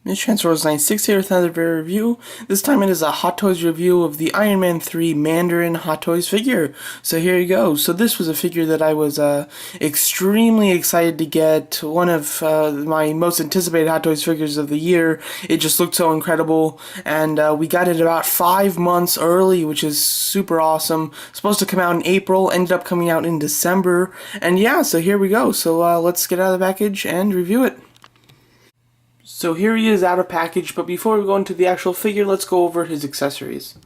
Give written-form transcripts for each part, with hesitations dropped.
This Transformers 96 here with another video review. This time it is a Hot Toys review of the Iron Man 3 Mandarin Hot Toys figure. So here you go. So this was a figure that I was extremely excited to get. One of my most anticipated Hot Toys figures of the year. It just looked so incredible. And we got it about 5 months early, which is super awesome. Supposed to come out in April, ended up coming out in December. And yeah, so here we go. So let's get out of the package and review it. So here he is out of package, but before we go into the actual figure, let's go over his accessories.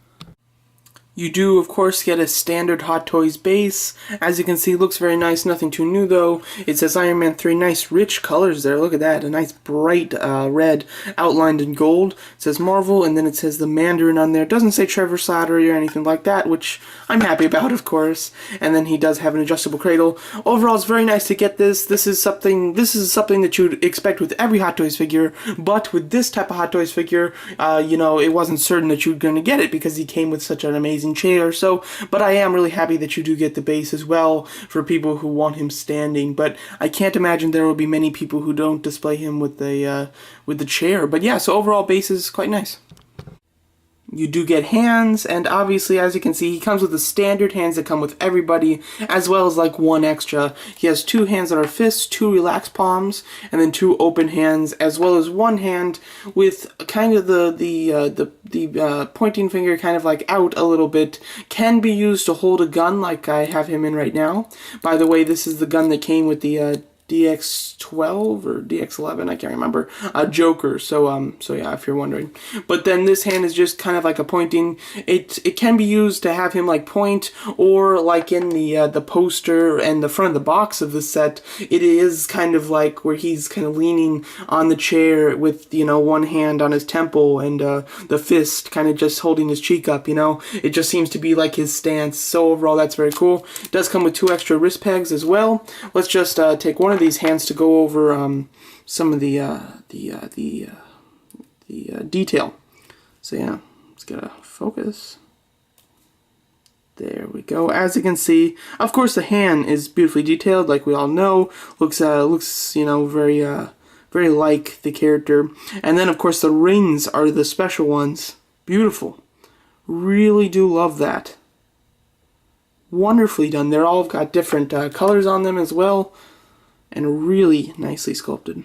You do, of course, get a standard Hot Toys base. As you can see, it looks very nice, nothing too new though. It says Iron Man 3, nice rich colors there, look at that, a nice bright red outlined in gold. It says Marvel, and then it says the Mandarin on there. It doesn't say Trevor Slattery or anything like that, which I'm happy about, of course. And then he does have an adjustable cradle. Overall, it's very nice to get this. This is something that you'd expect with every Hot Toys figure, but with this type of Hot Toys figure, you know, it wasn't certain that you were going to get it because he came with such an amazing chair. So, but I am really happy that you do get the base as well for people who want him standing. But I can't imagine there will be many people who don't display him with the chair. But yeah, so overall base is quite nice. You do get hands, and obviously, as you can see, he comes with the standard hands that come with everybody, as well as like one extra. He has 2 hands that are fists, 2 relaxed palms, and then 2 open hands, as well as 1 hand with kind of the pointing finger kind of like out a little bit. Can be used to hold a gun, like I have him in right now. By the way, this is the gun that came with the DX12 or DX11, I can't remember, Joker, so yeah, if you're wondering. But then this hand is just kind of like a pointing, it can be used to have him like point, or like in the poster and the front of the box of the set, it is kind of like where he's kind of leaning on the chair with, you know, one hand on his temple and the fist kind of just holding his cheek up, you know. It just seems to be like his stance, so overall that's very cool. It does come with 2 extra wrist pegs as well. Let's just take one of these hands to go over some of the detail. So yeah, let's get a focus. There we go. As you can see, of course, the hand is beautifully detailed, like we all know. Looks you know, very like the character. And then of course the rings are the special ones. Beautiful. Really do love that. Wonderfully done. They're all got different colors on them as well, and really nicely sculpted.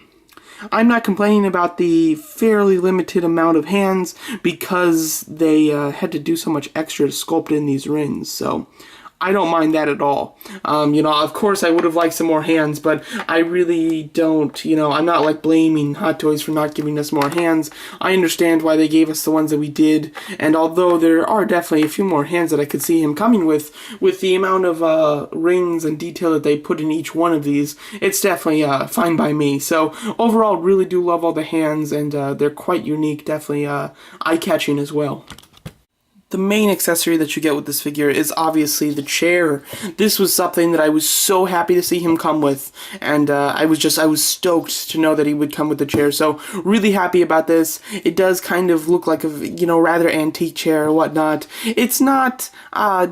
I'm not complaining about the fairly limited amount of hands because they had to do so much extra to sculpt in these rings, so I don't mind that at all. You know, of course I would have liked some more hands, but I really don't, you know, I'm not like blaming Hot Toys for not giving us more hands. I understand why they gave us the ones that we did, and although there are definitely a few more hands that I could see him coming with the amount of rings and detail that they put in each one of these, it's definitely fine by me. So overall, really do love all the hands, and they're quite unique, definitely eye-catching as well. The main accessory that you get with this figure is obviously the chair. This was something that I was so happy to see him come with, and I was stoked to know that he would come with the chair, so really happy about this. It does kind of look like a, you know, rather antique chair or whatnot. It's not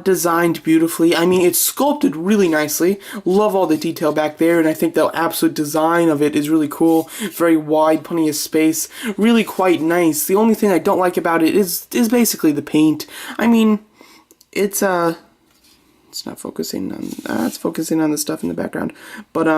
designed beautifully. I mean, it's sculpted really nicely. Love all the detail back there, and I think the absolute design of it is really cool. Very wide, plenty of space, really quite nice. The only thing I don't like about it is basically the paint. I mean, it's not focusing on, it's focusing on the stuff in the background, but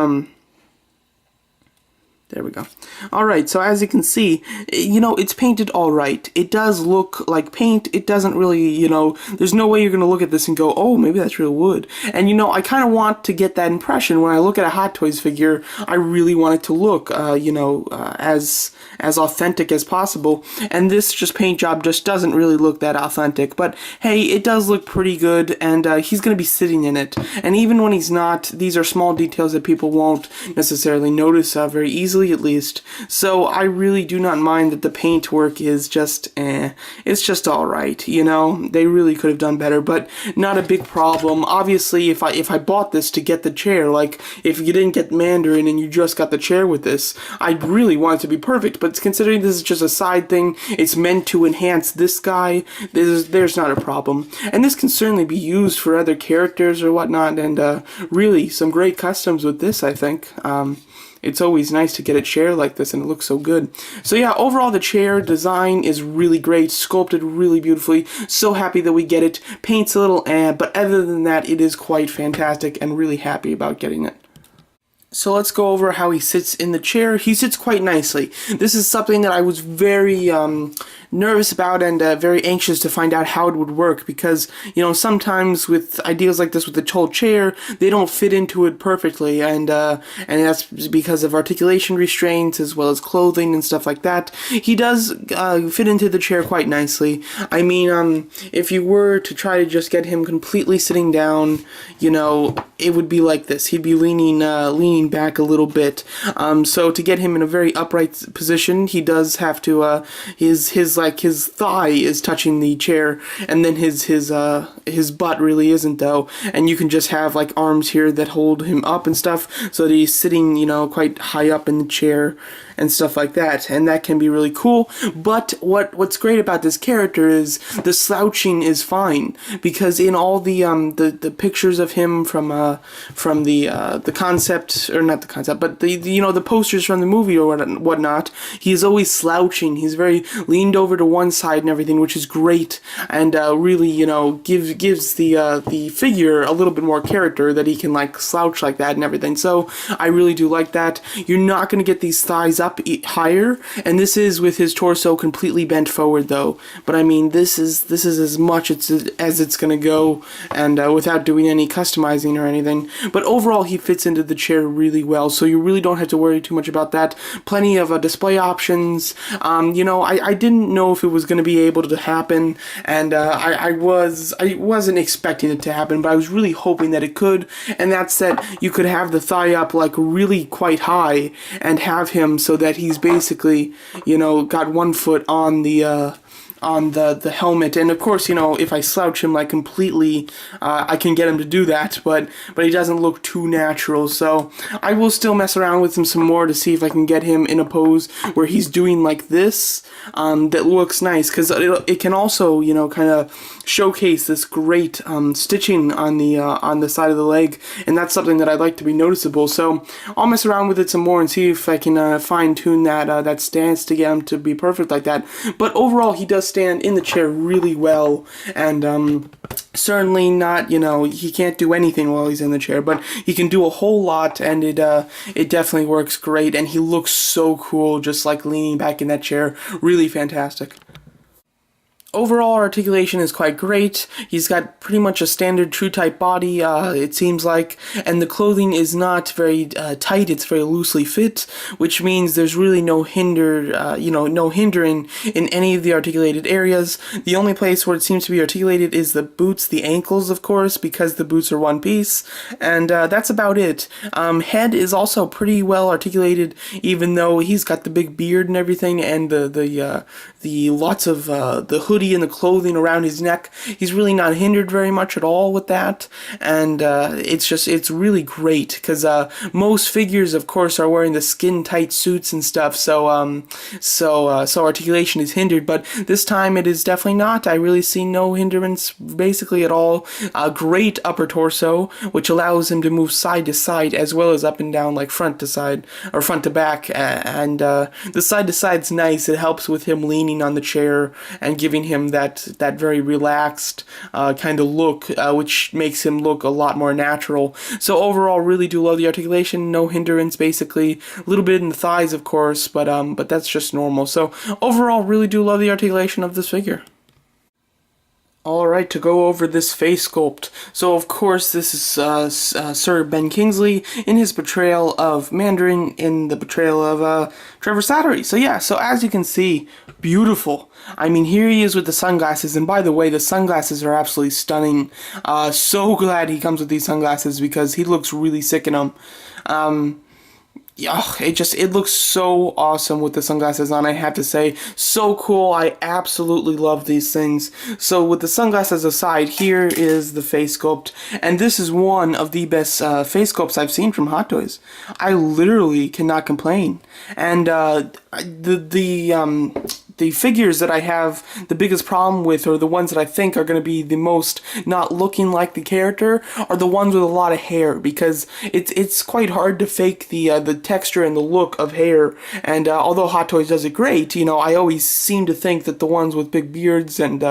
there we go. Alright, so as you can see, you know, it's painted alright. It does look like paint. It doesn't really, you know, there's no way you're going to look at this and go, oh, maybe that's real wood. And, you know, I kind of want to get that impression when I look at a Hot Toys figure. I really want it to look, you know, as authentic as possible. And this just paint job just doesn't really look that authentic. But, hey, it does look pretty good, and he's going to be sitting in it. And even when he's not, these are small details that people won't necessarily notice very easily, at least. So I really do not mind that the paint work is just it's just alright, you know. They really could have done better, but not a big problem. Obviously, if I bought this to get the chair, like if you didn't get Mandarin and you just got the chair with this, I'd really want it to be perfect, but considering this is just a side thing, it's meant to enhance this guy, there's not a problem. And this can certainly be used for other characters or whatnot, and really some great customs with this, I think. it's always nice to get a chair like this, and it looks so good. So yeah, overall the chair design is really great, sculpted really beautifully. So happy that we get it. Paint's a little but other than that, it is quite fantastic, and really happy about getting it. So let's go over how he sits in the chair. He sits quite nicely. This is something that I was very nervous about and very anxious to find out how it would work, because, you know, sometimes with ideas like this with the tall chair, they don't fit into it perfectly, and that's because of articulation restraints as well as clothing and stuff like that. He does fit into the chair quite nicely. I mean, if you were to try to just get him completely sitting down, you know, it would be like this. He'd be leaning back a little bit. So to get him in a very upright position, he does have to his thigh is touching the chair, and then his butt really isn't though. And you can just have like arms here that hold him up and stuff, so that he's sitting, you know, quite high up in the chair and stuff like that, and that can be really cool. But what's great about this character is the slouching is fine, because in all the pictures of him from the concept, or not the concept, but the posters from the movie or whatnot, he is always slouching. He's very leaned over to one side and everything, which is great, and really, you know, gives the figure a little bit more character, that he can like slouch like that and everything. So I really do like that. You're not going to get these thighs up higher, and this is with his torso completely bent forward though. But I mean, this is as much as it's gonna go, and without doing any customizing or anything. But overall, he fits into the chair really well, so you really don't have to worry too much about that. Plenty of display options. You know, I didn't know if it was gonna be able to happen, and I wasn't expecting it to happen, but I was really hoping that it could. And that's that you could have the thigh up like really quite high, and have him so that he's basically, you know, got one foot on the helmet. And of course, you know, if I slouch him like completely, I can get him to do that, but he doesn't look too natural. So I will still mess around with him some more to see if I can get him in a pose where he's doing like this, that looks nice, because it can also, you know, kind of showcase this great stitching on the side of the leg, and that's something that I'd like to be noticeable. So I'll mess around with it some more and see if I can fine tune that stance to get him to be perfect like that. But overall, he does stand in the chair really well, and certainly not, you know, he can't do anything while he's in the chair, but he can do a whole lot, and it definitely works great, and he looks so cool just like leaning back in that chair. Really fantastic. Overall, articulation is quite great. He's got pretty much a standard true type body, it seems like, and the clothing is not very tight, it's very loosely fit, which means there's really no no hindering in any of the articulated areas. The only place where it seems to be articulated is the boots, the ankles, of course, because the boots are one piece, and that's about it. Head is also pretty well articulated, even though he's got the big beard and everything, and the lots of the hoodie and the clothing around his neck. He's really not hindered very much at all with that, and it's really great, because most figures, of course, are wearing the skin tight suits and stuff, so articulation is hindered, but this time it is definitely not. I really see no hindrance basically at all. A great upper torso, which allows him to move side to side as well as up and down, like front to side or front to back, and the side to side's nice. It helps with him leaning on the chair and giving him that very relaxed kind of look, which makes him look a lot more natural. So overall, really do love the articulation. No hindrance, basically. A little bit in the thighs, of course, but that's just normal. So overall, really do love the articulation of this figure. Alright, to go over this face sculpt. So, of course, this is Sir Ben Kingsley in his portrayal of Mandarin in the portrayal of Trevor Slattery. So, yeah, so as you can see, beautiful. I mean, here he is with the sunglasses, and by the way, the sunglasses are absolutely stunning. So glad he comes with these sunglasses, because he looks really sick in them. It looks so awesome with the sunglasses on, I have to say. So cool. I absolutely love these things. So with the sunglasses aside, here is the face sculpt, and this is one of the best face sculpts I've seen from Hot Toys. I literally cannot complain. And the the figures that I have the biggest problem with, or the ones that I think are going to be the most not looking like the character, are the ones with a lot of hair, because it's quite hard to fake the texture and the look of hair. And although Hot Toys does it great, you know, I always seem to think that the ones with big beards and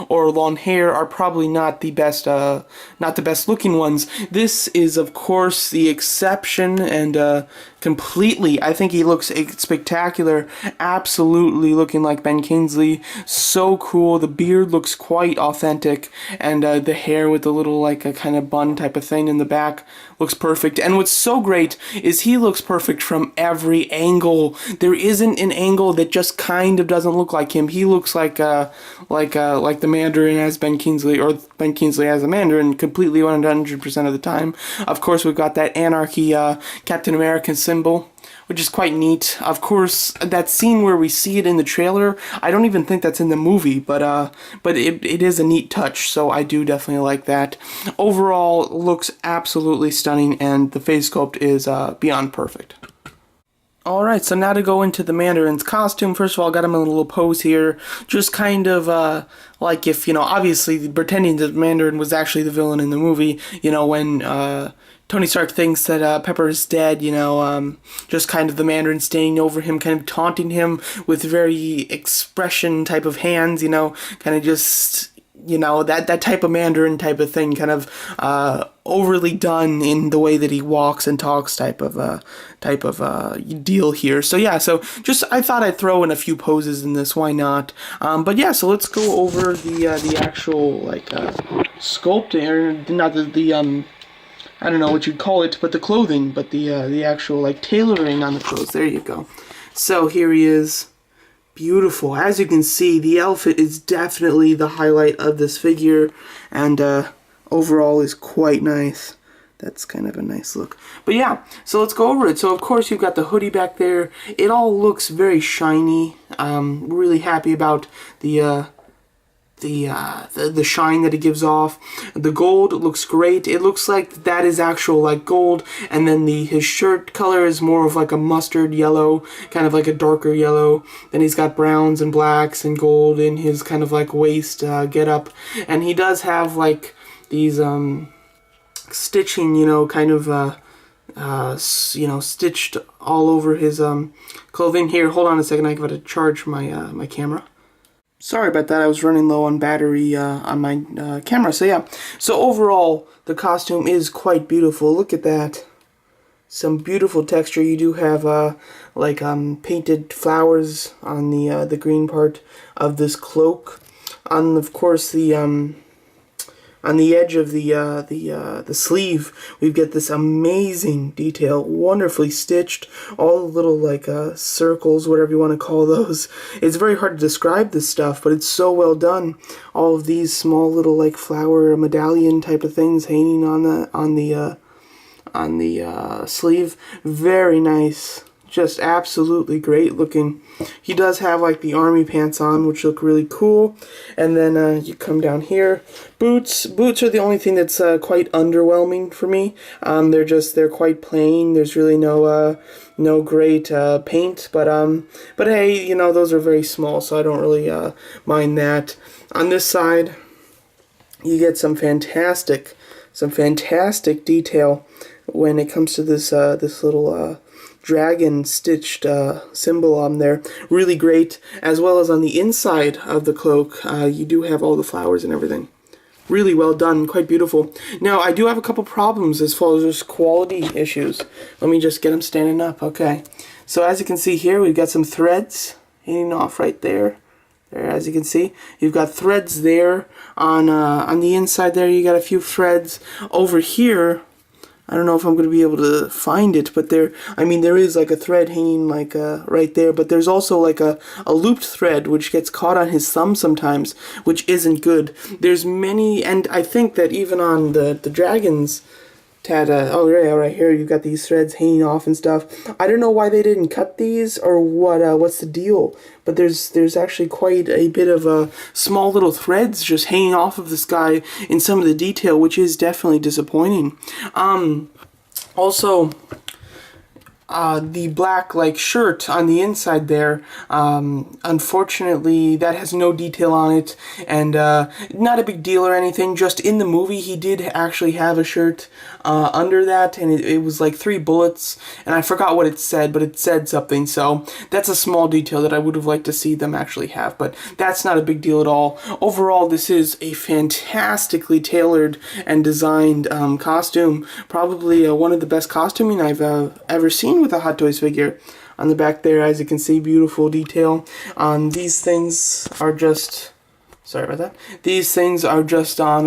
or long hair are probably not the best looking ones. This is, of course, the exception, and completely, I think he looks spectacular, absolutely looking like Ben Kingsley. So cool. The beard looks quite authentic, and the hair with the little, like, a kind of bun type of thing in the back looks perfect. And what's so great is he looks perfect from every angle. There isn't an angle that just kind of doesn't look like him. He looks like the Mandarin as Ben Kingsley, or Ben Kingsley as the Mandarin, completely 100% of the time. Of course, we've got that Anarchy Captain America symbol, which is quite neat. Of course, that scene where we see it in the trailer, I don't even think that's in the movie, but it is a neat touch, so I do definitely like that. Overall, looks absolutely stunning, and the face sculpt is beyond perfect. Alright, so now to go into the Mandarin's costume. First of all, got him in a little pose here, just kind of like if, you know, obviously pretending that Mandarin was actually the villain in the movie, you know, when Tony Stark thinks that Pepper is dead, you know, just kind of the Mandarin standing over him, kind of taunting him with very expression type of hands, you know, kind of just, you know, that type of Mandarin type of thing, kind of overly done in the way that he walks and talks type of deal here. So yeah, so just I thought I'd throw in a few poses in this. Why not? But yeah, so let's go over the actual like sculpting, or not the I don't know what you'd call it, but the clothing, but the actual like tailoring on the clothes. There you go. So here he is. Beautiful. As you can see, the outfit is definitely the highlight of this figure, and overall is quite nice. That's kind of a nice look. But yeah, so let's go over it. So of course you've got the hoodie back there. It all looks very shiny. Really happy about the shine that it gives off. The gold looks great. It looks like that is actual like gold, and then his shirt color is more of like a mustard yellow, kind of like a darker yellow. Then he's got browns and blacks and gold in his kind of like waist getup, and he does have like these stitching, you know, kind of you know, stitched all over his clothing. Here, hold on a second, I got to charge my my camera. Sorry about that, I was running low on battery on my camera. So yeah, so overall, the costume is quite beautiful. Look at that. Some beautiful texture. You do have like painted flowers on the green part of this cloak. On, of course, on the edge of the sleeve, we've got this amazing detail, wonderfully stitched, all the little like circles, whatever you want to call those. It's very hard to describe this stuff, but it's so well done. All of these small little like flower medallion type of things hanging on the sleeve, very nice. Just absolutely great looking. He does have like the army pants on, which look really cool. And then you come down here. Boots are the only thing that's quite underwhelming for me. They're quite plain. There's really no great paint, but hey, you know, those are very small, so I don't really mind that. On this side, you get some fantastic detail when it comes to this this little dragon stitched symbol on there. Really great. As well as on the inside of the cloak, you do have all the flowers and everything. Really well done, quite beautiful. Now, I do have a couple problems as far as just quality issues. Let me just get them standing up. Okay. So as you can see here, we've got some threads hanging off right there. There, as you can see, you've got threads there on the inside there. You got a few threads over here. I don't know if I'm going to be able to find it, but there is like a thread hanging like right there, but there's also like a looped thread which gets caught on his thumb sometimes, which isn't good. There's many, and I think that even on the dragon's oh yeah, right here you've got these threads hanging off and stuff. I don't know why they didn't cut these or what's the deal, but there's actually quite a bit of small little threads just hanging off of this guy in some of the detail, which is definitely disappointing. Also, the black like shirt on the inside there. Unfortunately, that has no detail on it, and not a big deal or anything. Just in the movie, he did actually have a shirt under that, and it was like 3 bullets, and I forgot what it said, but it said something. So that's a small detail that I would have liked to see them actually have, but that's not a big deal at all. Overall, this is a fantastically tailored and designed costume. Probably one of the best costuming I've ever seen with a Hot Toys figure. On the back there, as you can see, beautiful detail. These things are just... Sorry about that. These things are just on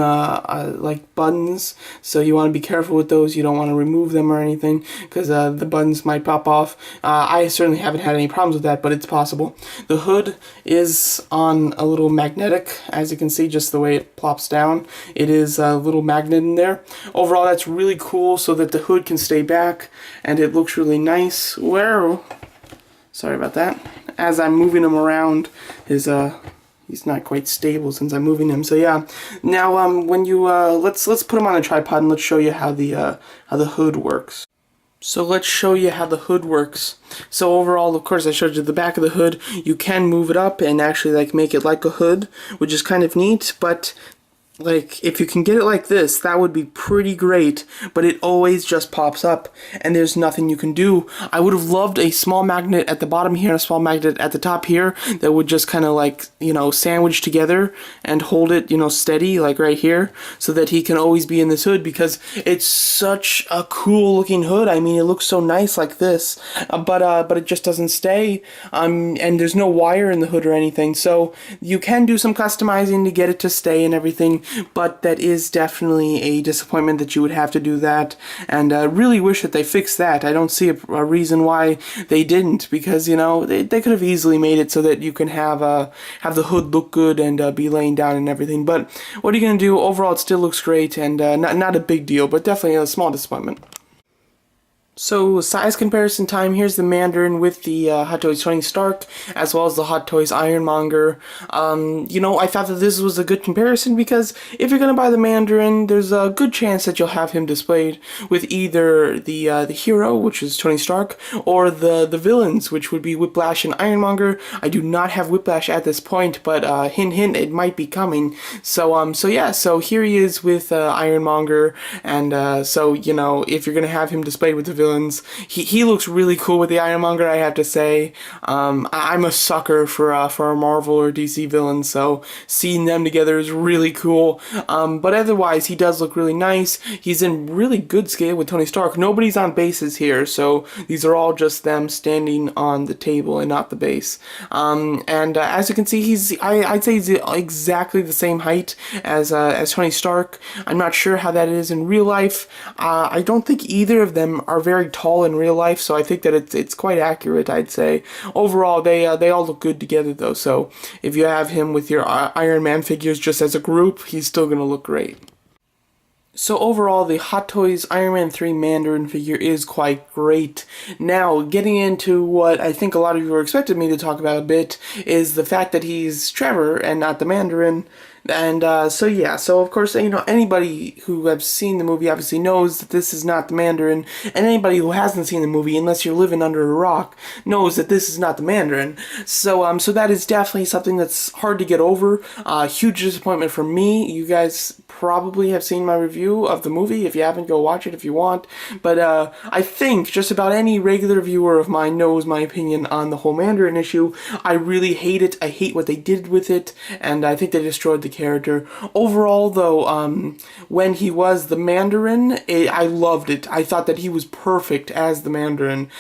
like buttons, so you want to be careful with those. You don't want to remove them or anything, because the buttons might pop off. I certainly haven't had any problems with that, but it's possible. The hood is on a little magnetic, as you can see, just the way it plops down. It is a little magnet in there. Overall, that's really cool, so that the hood can stay back, and it looks really nice. Sorry about that. As I'm moving him around, he's not quite stable since I'm moving him. So yeah. Now when you let's put him on a tripod and let's show you how the hood works. So let's show you how the hood works. So overall, of course, I showed you the back of the hood. You can move it up and actually like make it like a hood, which is kind of neat, but like, if you can get it like this, that would be pretty great, but it always just pops up, and there's nothing you can do. I would have loved a small magnet at the bottom here and a small magnet at the top here that would just kind of like, you know, sandwich together and hold it, you know, steady, like right here, so that he can always be in this hood, because it's such a cool looking hood. I mean, it looks so nice like this, but it just doesn't stay, and there's no wire in the hood or anything, so you can do some customizing to get it to stay and everything, but that is definitely a disappointment that you would have to do that, and really wish that they fixed that. I don't see a reason why they didn't, because, you know, they could have easily made it so that you can have the hood look good and be laying down and everything, but what are you going to do? Overall, it still looks great, and not a big deal, but definitely a small disappointment. So, size comparison time. Here's the Mandarin with the Hot Toys Tony Stark, as well as the Hot Toys Ironmonger. You know, I thought that this was a good comparison, because if you're going to buy the Mandarin, there's a good chance that you'll have him displayed with either the hero, which is Tony Stark, or the villains, which would be Whiplash and Ironmonger. I do not have Whiplash at this point, but hint hint, it might be coming. So yeah, so here he is with Ironmonger, and so, you know, if you're going to have him displayed with the villains, he looks really cool with the Ironmonger, I have to say. I'm a sucker for a Marvel or DC villain, so seeing them together is really cool. But otherwise, he does look really nice. He's in really good scale with Tony Stark. Nobody's on bases here, so these are all just them standing on the table and not the base. And as you can see, I'd say he's exactly the same height as Tony Stark. I'm not sure how that is in real life. I don't think either of them are very tall in real life, so I think that it's quite accurate, I'd say. Overall, they all look good together, though, so if you have him with your Iron Man figures just as a group, he's still going to look great. So overall, the Hot Toys Iron Man 3 Mandarin figure is quite great. Now, getting into what I think a lot of you were expecting me to talk about a bit, is the fact that he's Trevor and not the Mandarin. And so yeah, so of course, you know, anybody who has seen the movie obviously knows that this is not the Mandarin, and anybody who hasn't seen the movie, unless you're living under a rock, knows that this is not the Mandarin. So so that is definitely something that's hard to get over. Huge disappointment for me. You guys probably have seen my review of the movie. If you haven't, go watch it if you want. But I think just about any regular viewer of mine knows my opinion on the whole Mandarin issue. I really hate it. I hate what they did with it, and I think they destroyed the character. Overall, though, when he was the Mandarin, I loved it. I thought that he was perfect as the Mandarin,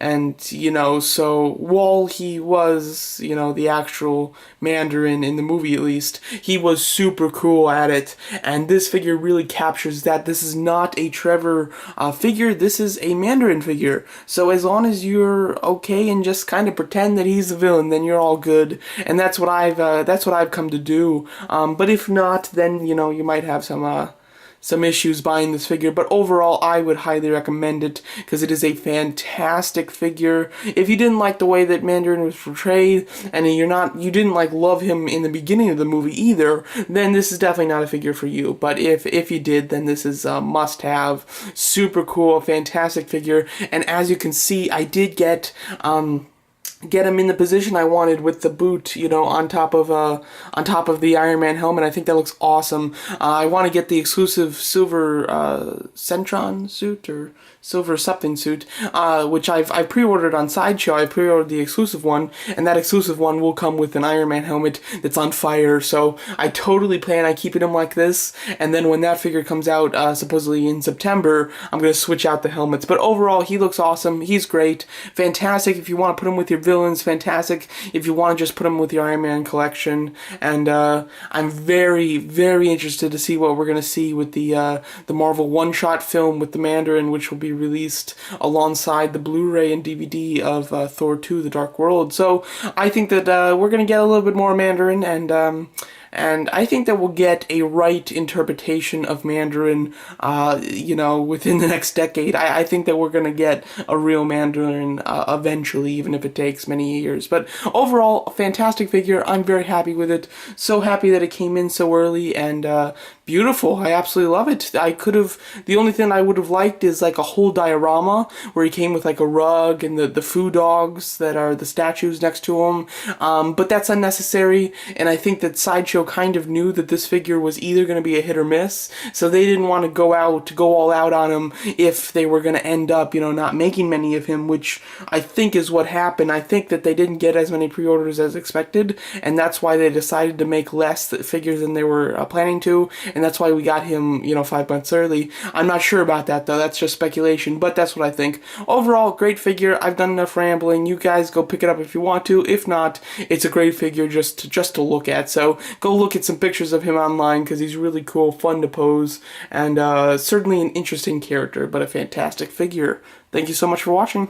and you know, so while he was, you know, the actual Mandarin in the movie, at least, he was super cool at it, and this figure really captures that. This is not a Trevor figure, this is a Mandarin figure, so as long as you're okay and just kind of pretend that he's the villain, then you're all good, and that's what I've come to do. But if not, then, you know, you might have some issues buying this figure, but overall I would highly recommend it because it is a fantastic figure. If you didn't like the way that Mandarin was portrayed and you didn't like love him in the beginning of the movie either, then this is definitely not a figure for you. But if you did, then this is a must-have. Super cool, fantastic figure. And as you can see, I did get him in the position I wanted with the boot, you know, on top of the Iron Man helmet. I think that looks awesome. I want to get the exclusive silver Centron suit or silver something suit, which I pre-ordered on Sideshow. I pre-ordered the exclusive one, and that exclusive one will come with an Iron Man helmet that's on fire. So I totally plan on keeping him like this, and then when that figure comes out, supposedly in September, I'm gonna switch out the helmets. But overall, he looks awesome. He's great, fantastic. If you want to put him with your villains, fantastic. If you want to just put him with the Iron Man collection, and I'm very, very interested to see what we're gonna see with the Marvel one-shot film with the Mandarin, which will be released alongside the Blu-ray and DVD of Thor 2: The Dark World. So I think that we're gonna get a little bit more Mandarin, and I think that we'll get a right interpretation of Mandarin, you know, within the next decade. I think that we're going to get a real Mandarin eventually, even if it takes many years. But overall, a fantastic figure. I'm very happy with it. So happy that it came in so early, and beautiful. I absolutely love it. The only thing I would have liked is like a whole diorama where he came with like a rug and the foo dogs that are the statues next to him. But that's unnecessary, and I think that Sideshow kind of knew that this figure was either going to be a hit or miss, so they didn't want to go all out on him if they were going to end up, you know, not making many of him, which I think is what happened. I think that they didn't get as many pre-orders as expected, and that's why they decided to make less figures than they were planning to, and that's why we got him, you know, 5 months early. I'm not sure about that, though. That's just speculation, but that's what I think. Overall, great figure. I've done enough rambling. You guys go pick it up if you want to. If not, it's a great figure just to look at. So go look at some pictures of him online because he's really cool, fun to pose, and certainly an interesting character, but a fantastic figure. Thank you so much for watching.